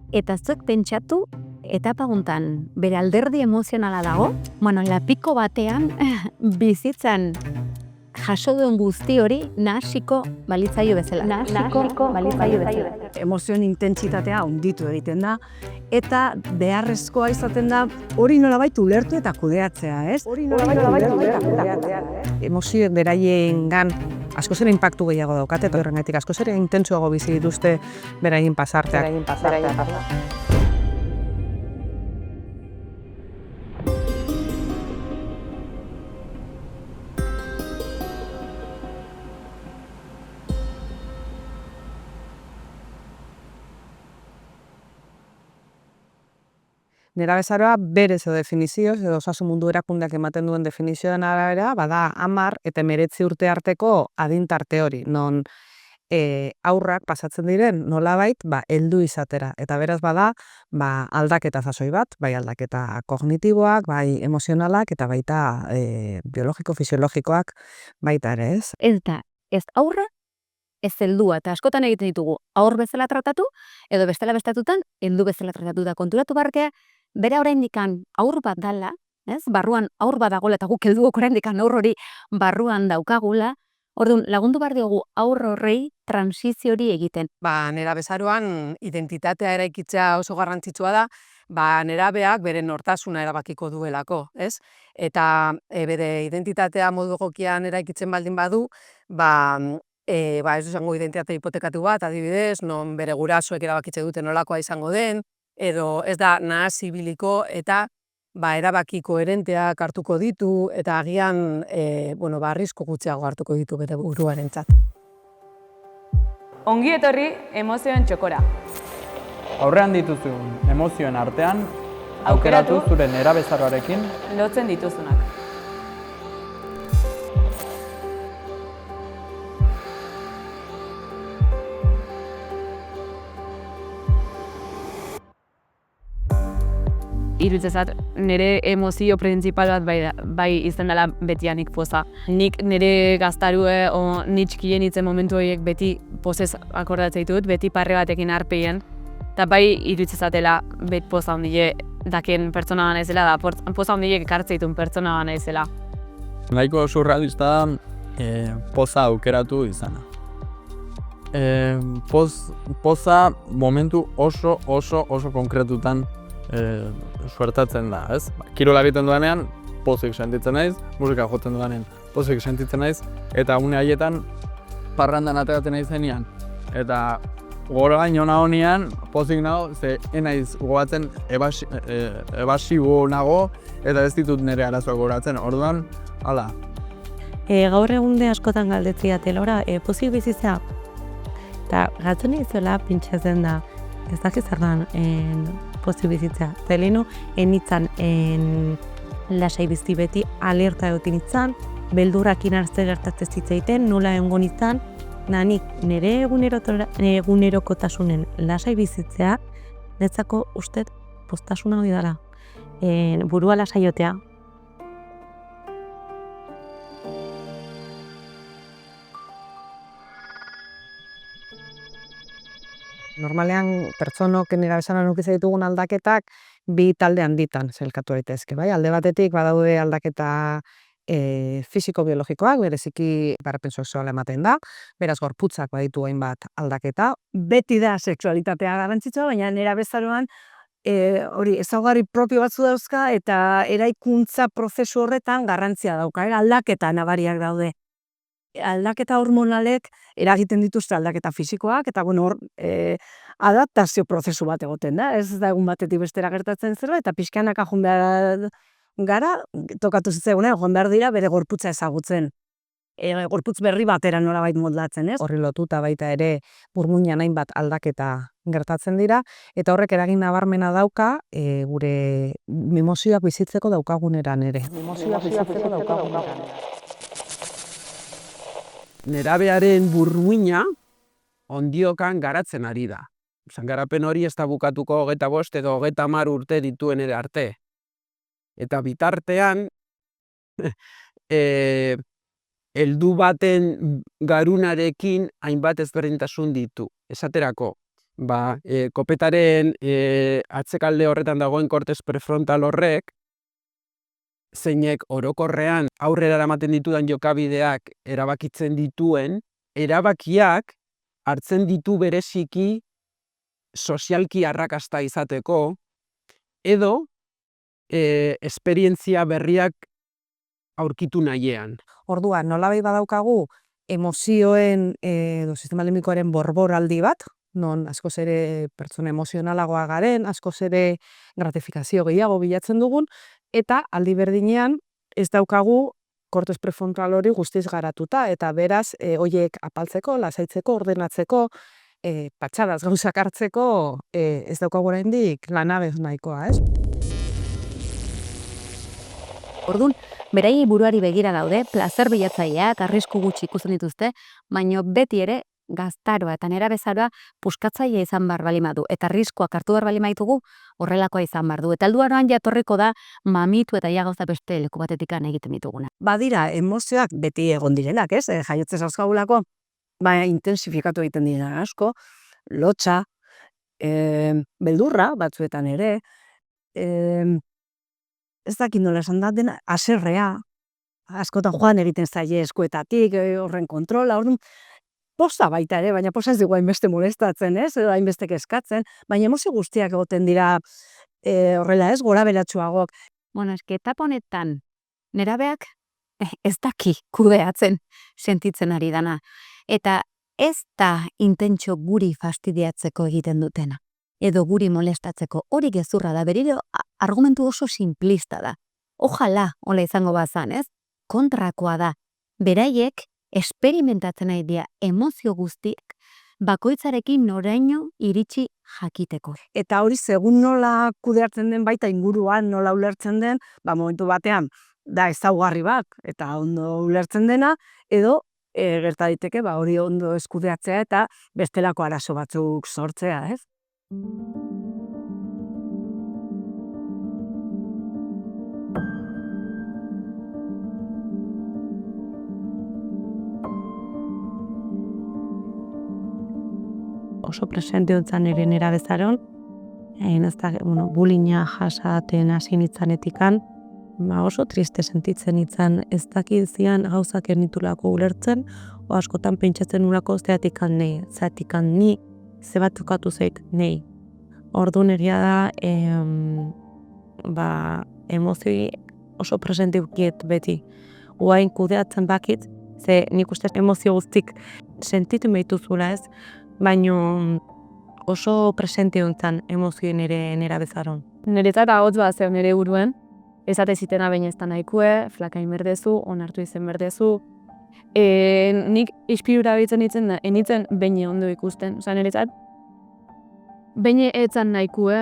Eta zuek pentsatu, etapa hontan bere alderdi emozionala dago, lapiko batean bizitzan jaso duen guzti hori nahasiko balitzaio bezala. Emozioen intentsitatea handitu egiten da, eta beharrezkoa izaten da hori nolabait ulertu eta kudeatzea, ez? Emozioek beraiengan askoz ere inpaktu gehiago daukate, eta horrengatik askoz ere intentsuago bizi dituzte beraien pasarteak. Nerabezaroa berez edo definizioz, edo osasun mundu erakundeak ematen duen definizioen arabera, bada 10 eta 19 urte arteko adintarte hori, non haurrak pasatzen diren nolabait heldu izatera. Eta beraz bada aldaketa sasoi bat, bai aldaketa kognitiboak, bai emozionalak, eta baita biologiko-fisiologikoak baita ere, ez? Eta ez aurra, ez heldua, eta askotan egiten ditugu aur bezala tratatu, edo bestela bestatutan, heldu bezala tratatu da konturatu barkea, bere oraindikan aur bat dala, ez? Barruan aur bat dagoela, eta guk helduok oraindikan aur hori barruan daukagula, orduan lagundu behar diogu aur horrei transizio hori egiten. Nerabezaroan identitatea eraikitzea oso garrantzitsua da, nerabeak bere nortasuna erabakiko duelako, ez? Eta bere identitatea modu egokian eraikitzen baldin badu, ez izango identitate hipotekatu bat, adibidez, non bere gurasoek erabakitze duten nolakoa izango den, edo ez da nahasi ibiliko eta erabaki koherenteak hartuko ditu, eta agian arrisku gutxiago hartuko ditu bere buruarentzat. Ongi etorri emozioen txokora. Aurrean dituzun emozioen artean, aukeratu zure nerabezaroarekin lotzen dituzunak. Iruditzezat, nire emozio printzipal bat bai izan dela betianik poza. Nik nire gaztarue o nitxkien itzen momentu horiek beti pozez akordatzea ditut, beti parre batekin arpeien. Eta bai iruditzezatela bet poza hondile daken pertsona gana ezela, da poza hondilek ekartze ditun pertsona gana ezela. Nahiko surrealista da poza aukeratu izana. Poza momentu oso konkretutan suertatzen da, ez? Kirola egiten dudanean, pozik sentitzen naiz, musika jotzen dudanean, pozik sentitzen naiz, eta une haietan parrandan ateratzen naizenean. Eta gorain ona honean, pozik nago, ze enaiz gogatzen ebasibo nago, eta ez ditut nire arazoak goratzen, orduan, hala. Gaur egunde askotan galdetzea telora, pozik bizitzea, eta gatzen izuela pintxatzen da, ez dakiz ardan pozik bizitzea. Zeleno, enitzan lasai bizi beti alerta egotin itzan, beldurrakin hartze gertatzen zitzaiten, nola egon izan, nik nire egunerokotasunen lasai bizitzea, netzako ustet postasuna hori dara. Burua lasaiotea. Normalean, pertsonok nerabezaroan ukize ditugun aldaketak bi talde handitan zelkatu daitezke, bai? Alde batetik badaude aldaketa fisiko-biologikoak, bereziki garapen sexuala ematen da, beraz gorputzak baditu hainbat aldaketa. Beti da sexualitatea garrantzitsua, baina nerabezaroan hori ezaugarri propio batzu dauzka eta eraikuntza prozesu horretan garrantzia dauka, aldaketa nabariak daude. Aldaketa hormonalek eragiten dituzte aldaketa fisikoak, eta hor adaptazio prozesu bat egoten da, ez da egun batetik bestera gertatzen zera, eta pixkanaka joan behar gara, tokatu zitzaigunean, joan behar dira bere gorputza ezagutzen. Gorputz berri batera nolabait moldatzen, ez? Horri lotuta baita ere burmuinean hainbat aldaketa gertatzen dira, eta horrek eragin nabarmena dauka gure emozioak bizitzeko daukaguneran ere. Nerabearen burmuina ondiokan garatzen ari da. Garapen hori ez da bukatuko 25 edo 30 urte dituen ere arte. Eta bitartean, heldu baten garunarekin hainbat ezberdintasun ditu. Esaterako, kopetaren atzekalde horretan dagoen kortez prefrontal horrek, zeinek orokorrean aurrera eramaten ditudan jokabideak erabakitzen dituen, erabakiak hartzen ditu bereziki sozialki arrakasta izateko, edo esperientzia berriak aurkitu nahiean. Orduan, nolabait badaukagu emozioen edo sistema limbikoaren borboraldi bat, non askoz ere pertsona emozionalagoa garen, askoz ere gratifikazio gehiago bilatzen dugun, eta aldi berdinean ez daukagu kortez prefrontal hori guztiz garatuta, eta beraz, hoiek apaltzeko, lasaitzeko, ordenatzeko, patxadaz gauzak hartzeko, ez daukagu oraindik lanabez nahikoa, ez? Orduan, beraiei buruari begira daude, plazer bilatzaileak, arrisku gutxi ikusten dituzte, baino beti ere gaztaroa eta nerabezaroa puskatzailea izan behar bali madu, eta arriskuak hartu behar bali maitugu horrelakoa izan behar du. Eta helduaroan jatorriko da mamitu eta ja gauza beste leku batetikan egiten dituguna. Badira, emozioak beti egon direnak, ez? Jaiotzez auzkagulako, intensifikatu egiten dira asko, lotxa, beldurra batzuetan ere, ez dakit nola esan da dena, haserrea, askotan joan egiten zaie eskuetatik, horren kontrola, orduan, poza baita ere, baina poza ez dugu hainbeste molestatzen, ez? Edo hainbeste kezkatzen, baina emozio guztiak egoten dira horrela, ez? Gora beratsuagok. Bueno, eske etapa honetan nerabeak ez daki kudeatzen sentitzen ari dana. Eta ez da intentxo guri fastidiatzeko egiten dutena. Edo guri molestatzeko, hori gezurra da, berriro argumentu oso simplista da. Ojalá, hola izango bazan, ez? Kontrakoa da, beraiek esperimentatzen nahi dira emozio guztiak bakoitzarekin noraino iritsi jakiteko. Eta hori segun nola kudeatzen den baita inguruan, nola ulertzen den, momentu batean da ezaugarri bat, eta ondo ulertzen dena, edo gerta daiteke hori ondo eskudeatzea eta bestelako arazo batzuk sortzea, ez? Oso presente hotzan ere nerabezaron, bullyinga jasaten hasi nitzanetikan, oso triste sentitzen nitzan, ez dakizian gauzak ernitulako ulertzen, askotan pentsatzen urako zeatikan ni, ze bat tokatu zait, nei. Orduan egia da, emozioi oso presente ukiet beti. Uain kudeatzen bakit, ze nik uste emozio guztik sentitu behituzula ez, baino oso presente hontzan emozioen nerabezaron. Niretzat ahotz bat zeu nire buruen, ezate zitena baina ez da nahikue, flakain berdezu, onartu izen berdezu. Nik ispirura bitzen ditzen da, enitzen beine ondo ikusten. Osa, niretzat, beine etzan nahikue,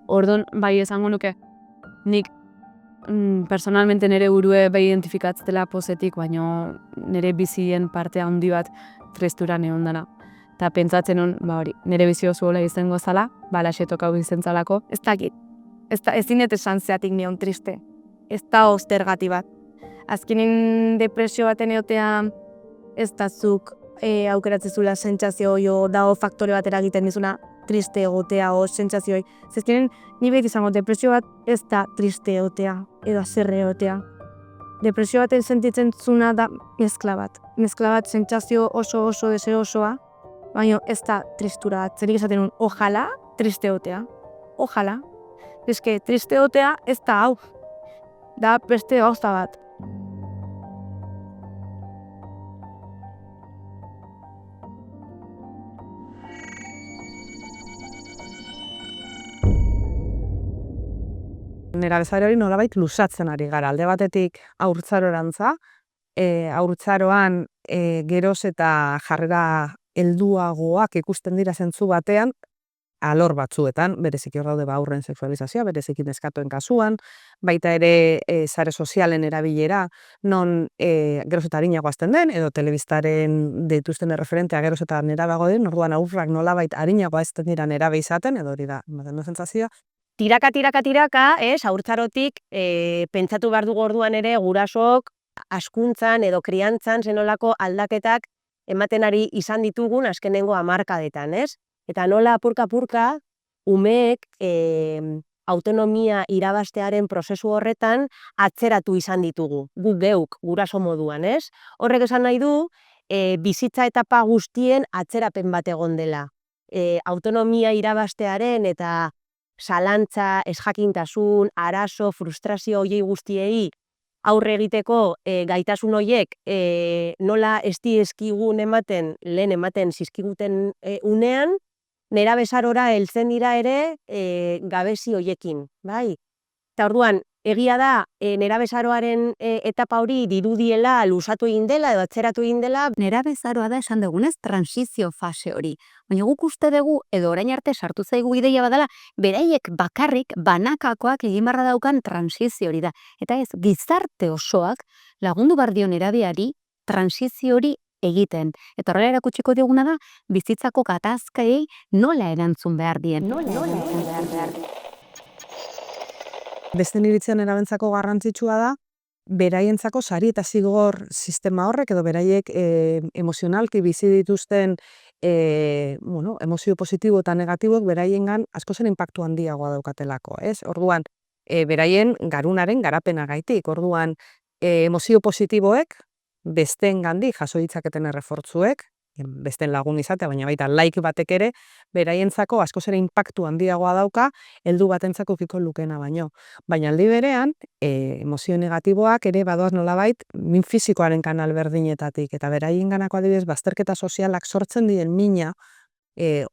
ordon bai esango nuke, nik personalmente nire burue bai identifikatzela pozetik, baino nire bizien parte handi bat trestura neon dana. Eta pentsatzen hon, hori, nire bizio zuola izango zala, laxetok hau izentzalako. Ez dakit, ez dinet esan zeatik neon triste, ez da ostergati bat. Azkenen depresio baten egotea ez da zuk aukeratzezula sentsazio jo dago faktore bat eragiten dizuna triste egotea o sentsazioi. Zezkenen ni beti izango depresio bat ez da triste egotea edo haserre egotea. Depresio baten sentitzen zuna da mezkla bat. Mezkla bat sentsazio oso deseosoa, baina ez da tristura bat. Zerik esaten un, ojala triste egotea. Ojala. Eske triste egotea ez da hau. Da beste gauza bat. Nerabezaro hori nolabait lusatzen ari gara. Alde batetik haurtzarorantza, haurtzaroan geroz eta jarrera helduagoak ikusten dira zentzu batean, alor batzuetan, bereziki hor daude haurren sexualizazioa, bereziki neskatoen kasuan, baita ere sare sozialen erabilera, non geroz eta arinago azten den, edo telebistaren dituzten erreferentea geroz eta nerabeago den, orduan haurrak nolabait arinago azten dira nerabe izaten, edo hori da, ematen du sentsazioa. Tiraka, haurtzarotik pentsatu behar dugu orduan ere gurasok askuntzan edo kriantzan zenolako aldaketak ematen ari izan ditugun azkenengo hamarkadetan, ez? Eta nola apurka-apurka, umeek autonomia irabastearen prozesu horretan atzeratu izan ditugu, gu geuk, guraso moduan, ez? Horrek esan nahi du, bizitza etapa guztien atzerapen bat egon dela. Autonomia irabastearen eta zalantza, ezjakintasun, arazo, frustrazio horiei guztiei aurre egiteko gaitasun horiek nola ez dizkigun ematen, lehen ematen zizkiguten unean, nerabezarora heltzen dira ere gabezi horiekin, bai? Eta orduan, egia da, nerabezaroaren etapa hori dirudiela luzatu egin dela edo atzeratu egin dela. Nerabezaroa da esan dugunez transizio fase hori. Baina guk uste dugu, edo orain arte sartu zaigu ideia badala, beraiek bakarrik banakakoak egin barra daukan transizio hori da. Eta ez, gizarte osoak lagundu behar dio nerabeari transizio hori egiten. Eta horrela erakutsiko diguna da, bizitzako gatazkei nola erantzun behar dien. Besten iritzen erabentzako garrantzitsua da, beraientzako sari eta zigor sistema horrek, edo beraiek emozionalki bizi dituzten emozio positibo eta negatiboek beraiengan asko zen inpaktu handiagoa daukatelako, ez? Orduan, beraien garunaren garapenagaitik, orduan, emozio positiboek, besteengandik jaso ditzaketen errefortzuek, besten lagun izatea, baina baita laik batek ere, beraientzako asko ere inpaktu handiagoa dauka, heldu batentzako ukiko lukena baino. Baina aldi berean, emozio negatiboak ere badoaz nolabait min fisikoaren kanal berdinetatik, eta beraienganako adibidez bazterketa sozialak sortzen diren mina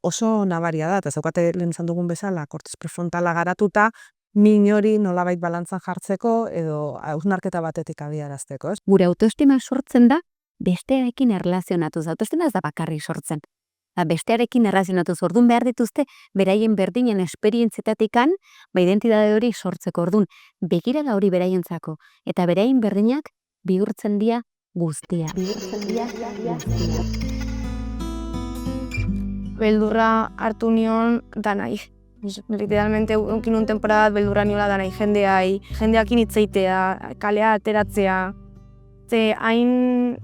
oso nabaria da, eta ez daukate lehen esan dugun bezala, kortez prefrontala garatuta, min hori nolabait balantzan jartzeko edo hausnarketa batetik abiarazteko, ez? Gure autoestima sortzen da bestearekin erlazionatuz. Autoestima ez da bakarrik sortzen. Bestearekin erlazionatuz orduan behar dituzte beraien berdinen esperientzietatikan identitate hori sortzeko orduan begirada hori beraientzako eta beraien berdinak bihurtzen dira guztia. Beldurra hartu nion danai. Literalmente unkin un temporada beldurra niola danai jendeakin hitzeitea, kalea ateratzea. Ze hain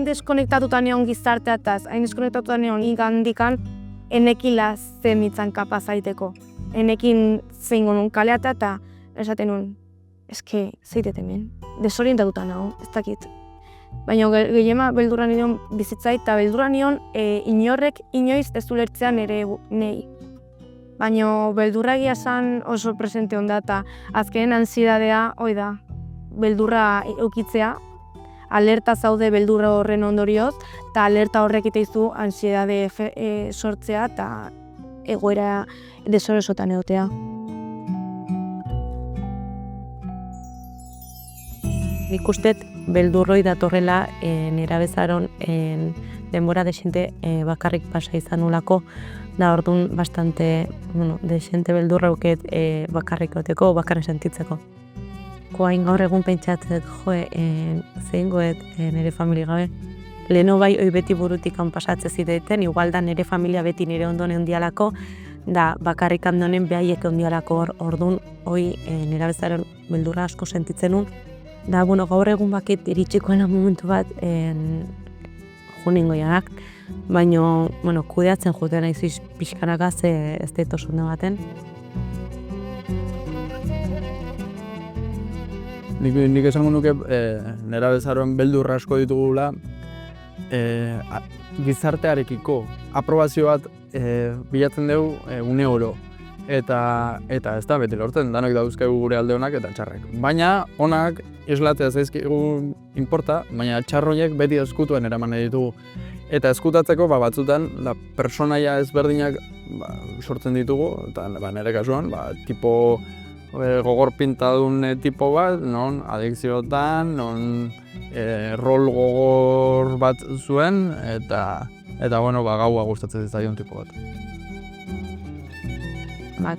deskonektatuta neon gizarteataz, hain deskonektatuta neon igandikan, enekila zemitzan kapazaiteko. Enekin zeingo nun kaleata eta esaten nun, eske, zeitet hemen, desorientatuta nago, ez dakit. Baina gehiema beldurra nion bizitzait, eta beldurra nion inorrek inoiz ez ulertzea nere nei. Baina beldurra egia zan oso presente onda, eta azkenen ansiedadea, hoi da, beldurra eukitzea, alerta zaude beldurra horren ondorioz, eta alerta horrek iteizu ansiedade sortzea eta egoera desoresotan egotea. Nik ustet beldurroi datorrela nerabezaron denbora desente bakarrik pasa izan ulako, da orduan bastante desente beldurra uket bakarrik oteko, bakarrik sentitzeko. Koain gaur egun pentsatzet, zehingoet nire familia gabe. Leheno bai hoi beti burutik pasatze zideten, igual da nire familia beti nire ondone ondialako, da bakarrik handonen behaiek ondialako orduan hoi nerabezaron beldurra asko sentitzen nun. Da, gaur egun bakit iritsikoena momentu bat juningo janak, baina, kudeatzen juten aiziz pixkanakaz ez dut oso baten. Nik esango nuke nerabezaroan beldurra asko ditugula gizartearekiko aprobazio bat bilatzen dugu une oro. Eta ez da beti lortzen, danok dauzkegu gure alde honak eta txarrek. Baina honak islatea zaizkigu inporta, baina txarroiek beti ezkutuen eraman ditugu. Eta ezkutatzeko batzutan personaia ezberdinak sortzen ditugu, eta nire kasuan tipo gogor pintadun tipo bat, non adikziotan, non rol gogor bat zuen, eta gaua gustatzen zitzaion tipo bat.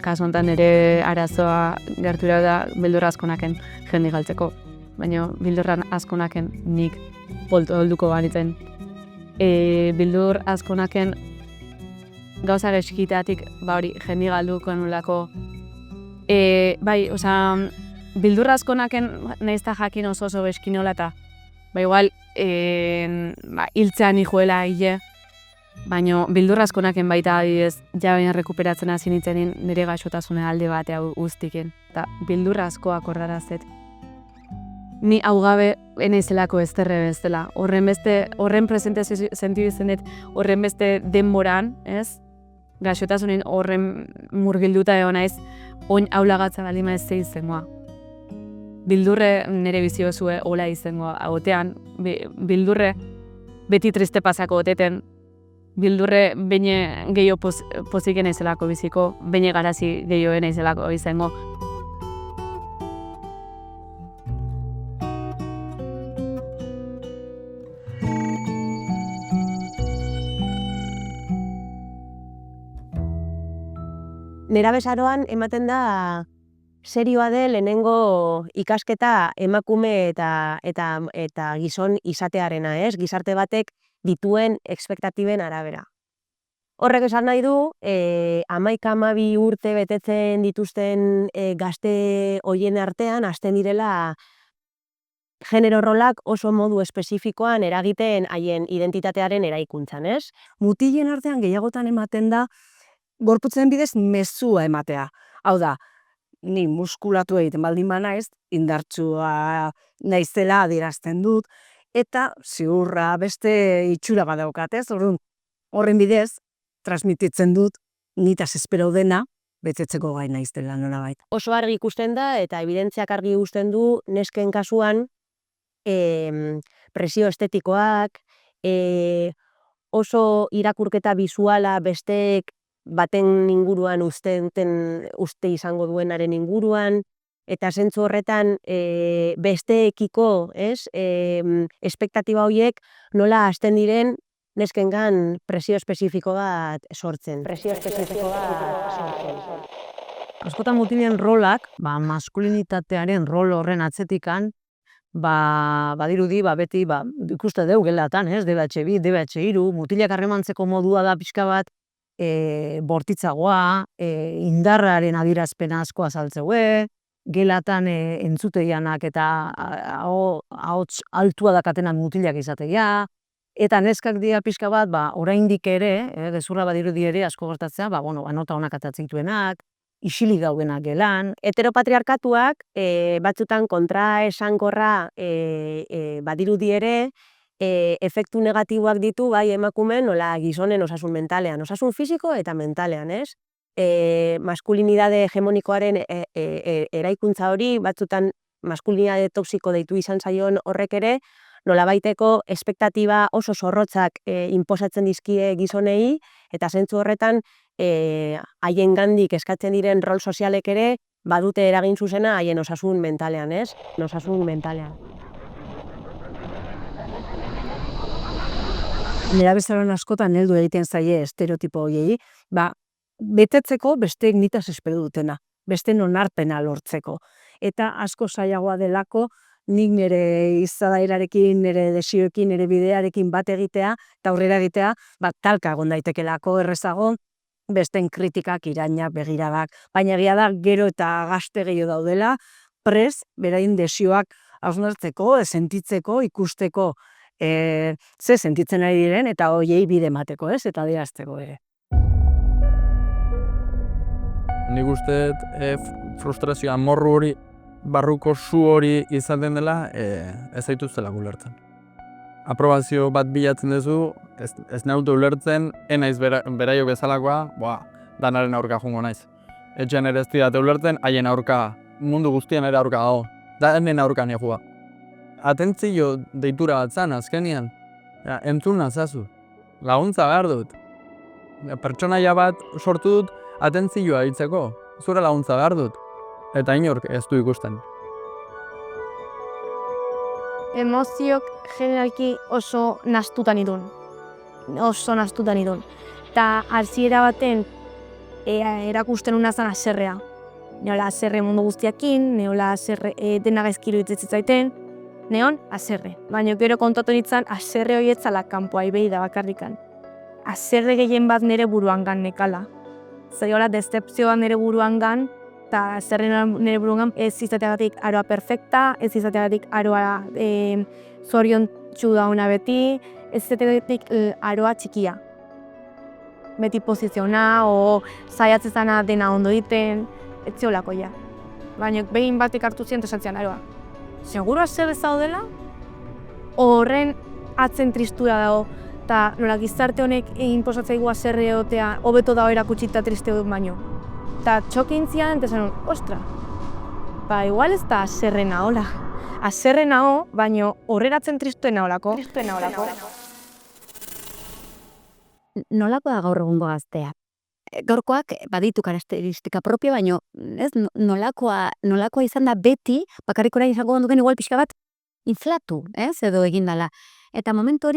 Kasu honetan ere arazoa gertura da beldurra askonaken jende galtzeko. Baina beldurra askonaken nik helduko banitzen. Beldur askonaken gauza eskitatik hori jende galduko nulako. Beldurra askonaken nahiz eta jakin oso beskinola eta igual hiltzean hijuela hile. Baina bildur askonaken baita adibidez, jabean rekuperatzen hasi nintzenin nire gaixotasuna alde batea guztiken. Eta bildur asko akordarazet. Ni hau gabe enaizelako ezterre bezala. Horren presente sentidu izenet, horren beste denboran, ez? Gaixotasunen horren murgilduta egon naiz, oin aulagatza balima ez izangoa. Bildurre nire bizio zue hola izangoa. Agotean, bildurre beti triste pasako oteten, bildurre beine gehiago pozik enaizelako biziko, beine garazi gehiago enaizelako izango. Nerabezaroan ematen da serioa de lehenengo ikasketa emakume eta gizon izatearena, ez? Gizarte batek dituen espektatiben arabera. Horrek esan nahi du, 11-12 urte betetzen dituzten gazte hoien artean hasten direla genero rolak oso modu espezifikoan eragiten haien identitatearen eraikuntzan, ez? Mutilen artean gehiagotan ematen da gorputzen bidez mezua ematea. Hau da, ni muskulatu egiten baldin banaiz, indartsua naizela adierazten dut, eta ziurra beste itxura badaukat, ez? Horren bidez, transmititzen dut, nitaz espero dena, betetzeko gai naizela nolabait. Oso argi ikusten da, eta evidentziak argi ikusten du, nesken kasuan, presio estetikoak, oso irakurketa bisuala besteek baten inguruan uste izango duenaren inguruan, eta zentzu horretan besteekiko, ez, espektatiba horiek nola hasten diren neskengan presio espezifiko bat sortzen. Askotan mutilen rolak, maskulinitatearen rol horren atzetikan, badirudi, beti, ikuste deu gelatan, ez, DBH2, DBH3, mutilak harremantzeko modua da pixka bat, bortitzagoa, indarraren adierazpena asko azaltzeue, gelatan entzuteianak eta ahots altua dakatenan mutilak izategia, eta neskak dira pixka bat, oraindik ere, gezurra badirudi ere asko gertatzea, nota honak atatzen dituenak, isilik daudenak gelan. Heteropatriarkatuak batzutan kontraesankorra badirudi ere, efektu negatiboak ditu bai emakumeen nola gizonen osasun mentalean, osasun fisiko eta mentalean, ez? Maskulinidade hegemonikoaren eraikuntza hori, batzutan maskulinidade toxiko deitu izan zaion horrek ere, nolabaiteko espektatiba oso zorrotzak inposatzen dizkie gizonei, eta zentzu horretan haiengandik eskatzen diren rol sozialek ere badute eragin zuzena haien osasun mentalean, ez? Osasun mentalean. Nerabezaroan askotan heldu egiten zaie estereotipo horiei, betetzeko besteek nitaz espero dutena, beste onarpena lortzeko. Eta asko zailagoa delako, nik nire izadairarekin, nire desioekin, nire bidearekin bat egitea, eta aurrera egitea, talka egon daitekelako errezago, besten kritikak, irainak, begiradak, baina egia da gero eta gazte gehiago daudela, berain desioak hausnartzeko, sentitzeko, ikusteko, ze sentitzen ari diren, eta hoiei bide emateko, ez, eta adierazteko ere. Nik uste frustrazioa morru hori, barruko su hori izaten dela, ez zaituztela ulertzen. Aprobazio bat bilatzen duzu, ez naute ulertzen, enaiz beraio bezalakoa, danaren aurka jungo naiz. Etxean ere ez didate ulertzen, haien aurka, mundu guztian ere aurka dago. Danen aurka negua. Atentzio deitura bat zan, azkenian, entzun nazazu. Laguntza behar dut. Pertsonaia bat sortu dut, atentzioa hitzeko. Zure laguntza behar dut. Eta inork ez du ikusten. Emoziok generalki oso nastuta nituen. Eta hasiera baten erakusten unazan haserrea. Neola haserre mundu guztiakin, neola haserre dena gaizkiro hitzetzen zaiten, neon haserre. Baina gero kontatu nintzen haserre hori etzala kanpoa ibei da bakarrikan. Haserre gehien bat nire buruan gan nekala. Zaiola decepzioa nire buruan gan, eta haserre nire buruan gan ez izateagatik aroa perfekta, ez izateagatik aroa zorion txuda ona beti, ez izateagatik aroa txikia. beti poziziona, o saiatzezana dena ondo egiten, ez ziolako ja. Baina behin batek hartu zian esatzean aroa. Seguro haser ez daudela? Horren atzen tristura dago, eta nola gizarte honek inposatzaigu haserre egotea, hobeto dago erakutsita triste dut baino. Eta txokin zian, eta zen, ostra, ba igual ez da haserre nahola. Haserre naho, baino horreratzen tristuen naholako. Nolako da gaur egungo gaztea? Gaurkoak baditu karakteristika propio, baino ez nolakoa izan da beti, bakarrik orain izango duken igual pixka bat inflatu, edo egindala. Eta momentu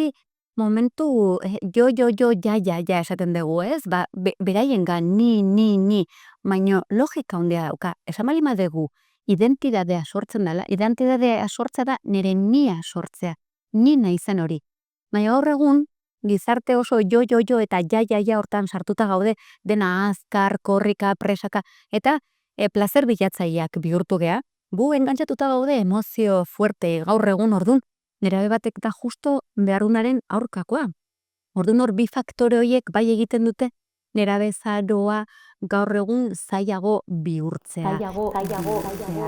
ja esaten dugu, ez? Ba, beraiengan ni, baino logika handia dauka. Esan bali madegu identidadea sortzen dela, identidadea sortzea da nire nia sortzea, ni naizen hori. Baina gaur egun, gizarte oso jo eta ja hortan sartuta gaude, dena azkar, korrika, presaka, eta plazer bilatzaileak bihurtu gea, gu engantzatuta gaude emozio fuerte gaur egun ordun, nerabe batek da justo beharunaren aurkakoa. Ordun hor bi faktore horiek bai egiten dute, nerabe zaroa gaur egun zailago bihurtzea.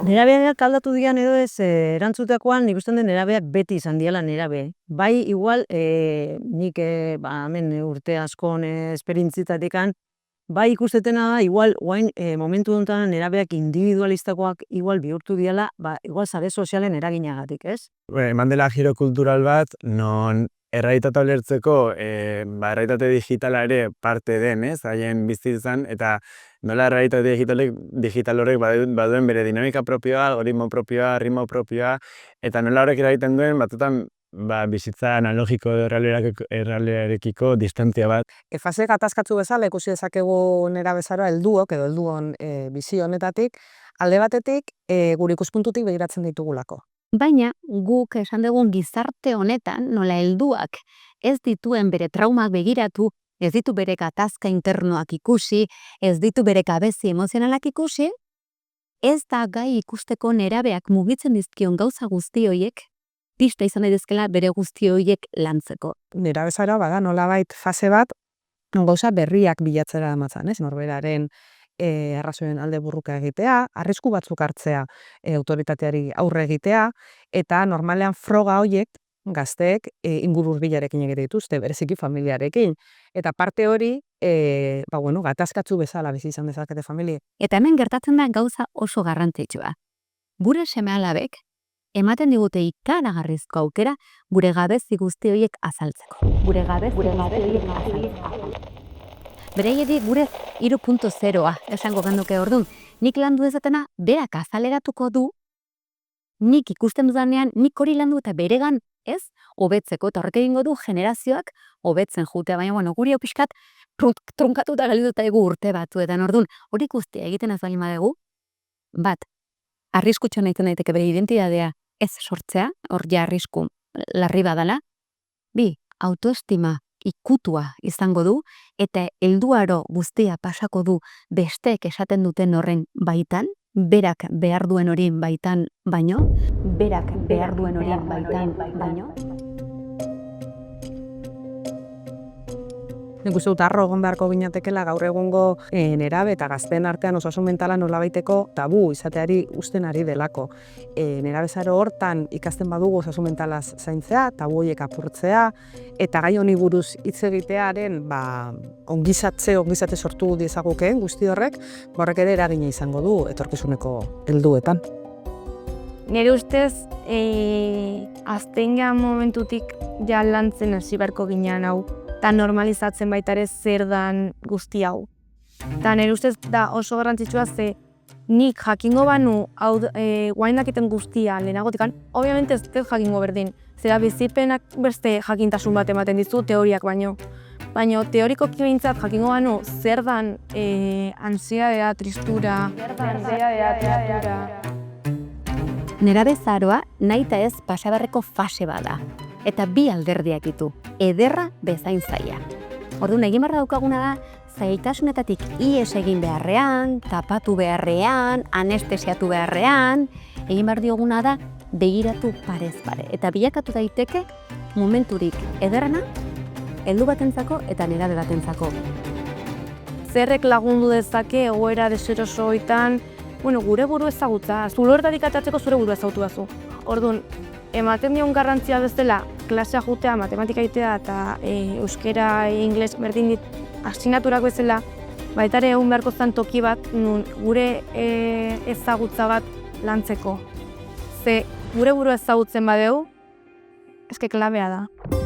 Nerabeak aldatu dian edo ez erantzutekoan nik usten den nerabeak beti izan diela nerabe. Bai, igual, nik hemen urte askon esperintzitatikan, bai ikustetena da, igual, momentu honetan nerabeak individualistakoak igual bihurtu diela, igual sare sozialen eraginagatik, ez? Eman dela giro kultural bat, non errealitatea ulertzeko, errealitate digitala ere parte den, ez? Haien bizitzan, eta nola errealitate digital horrek baduen bere dinamika propioa, algoritmo propioa, ritmo propioa, eta nola horrek eragiten duen, batzutan bizitza analogiko errealarekiko distantzia bat. Fase gatazkatzu bezala ikusi dezakegu nerabezaroa helduok edo helduon bizi honetatik, alde batetik gure ikuspuntutik begiratzen ditugulako. Baina guk esan dugun gizarte honetan, nola helduak ez dituen bere traumak begiratu, ez ditu bere gatazka internoak ikusi, ez ditu bere gabezi emozionalak ikusi, ez da gai ikusteko nerabeak mugitzen dizkion gauza guzti horiek, pista izan daitezkeela bere guzti horiek lantzeko. Nerabezaroa bada nolabait fase bat, gauza berriak bilatzera damatzan, ez? Norberaren arrazoien alde burruka egitea, arrisku batzuk hartzea autoritateari aurre egitea, eta normalean froga horiek gazteek inguru hurbilarekin egite dituzte, bereziki familiarekin. Eta parte hori, gatazkatzu bezala bizi izan dezakete familiek. Eta hemen gertatzen da gauza oso garrantzitsua. Gure seme-alabek ematen digute ikaragarrizko aukera gure gabezi guzti horiek azaltzeko. Beraiedi gure 3.0a esango genduke ordun. Nik landu dezatena berak azaleratuko du, nik ikusten dudanean nik hori landu eta beregan ez hobetzeko, eta horrek egingo du generazioak hobetzen jutea, baina guri hau pixkat trunkatuta galduta egu urte batzuetan ordun. Hori guztia egiten ez bali madegu, bat, arriskutxo nahitzen daiteke bere identidadea ez sortzea, hor ja arrisku larri badala, bi, autoestima ikutua izango du, eta helduaro guztia pasako du besteek esaten duten horren baitan, berak behar duen hori baitan baino. Nik uste dut arro egon beharko ginatekela gaur egungo nerabe eta gazteen artean osasun mentala nolabaiteko tabu izateari uzten ari delako. Nerabezaro hortan ikasten badugu osasun mentalaz zaintzea, tabu horiek apurtzea, eta gai honi buruz hitz egitearen ongizate sortu diezagukeen guzti horrek, horrek ere eragina izango du etorkizuneko helduetan. Nire ustez, aztengan momentutik ja lantzen hasi beharko ginean hau, eta normalizatzen baita ere zer dan guzti hau. Eta nire ustez da oso garrantzitsua ze nik jakingo banu guain dakiten guztia lehenagotikan, obviamente ez dut jakingo berdin, zera bizipenak beste jakintasun bat ematen dizu teoriak baino. Baina teorikoki behintzat jakingo banu zer dan ansiedadea, tristura. Nerabezaroa nahita ez pasabarreko fase bada. Eta bi alderdiak ditu, ederra bezain zaila. Orduan egin barra daukaguna da, zailtasunetatik ihes egin beharrean, tapatu beharrean, anestesiatu beharrean, egin behar dioguna da, begiratu parez pare. Eta bilakatu daiteke momenturik ederrena, heldu batentzako eta nerabe batentzako. zerrek lagundu dezake egoera deserosoetan, gure buru ezagutza, zulo horretatik atatzeko zure buru ezagutu bazu. Orduan, ematen dion garrantzia bezala, klasea jutea, matematika egitea eta euskera, ingles, berdin dit, asignaturak bezala, baita ere egun beharko zen toki bat, nun gure ezagutza bat lantzeko. Ze gure buru ezagutzen badeu, eske klabea da.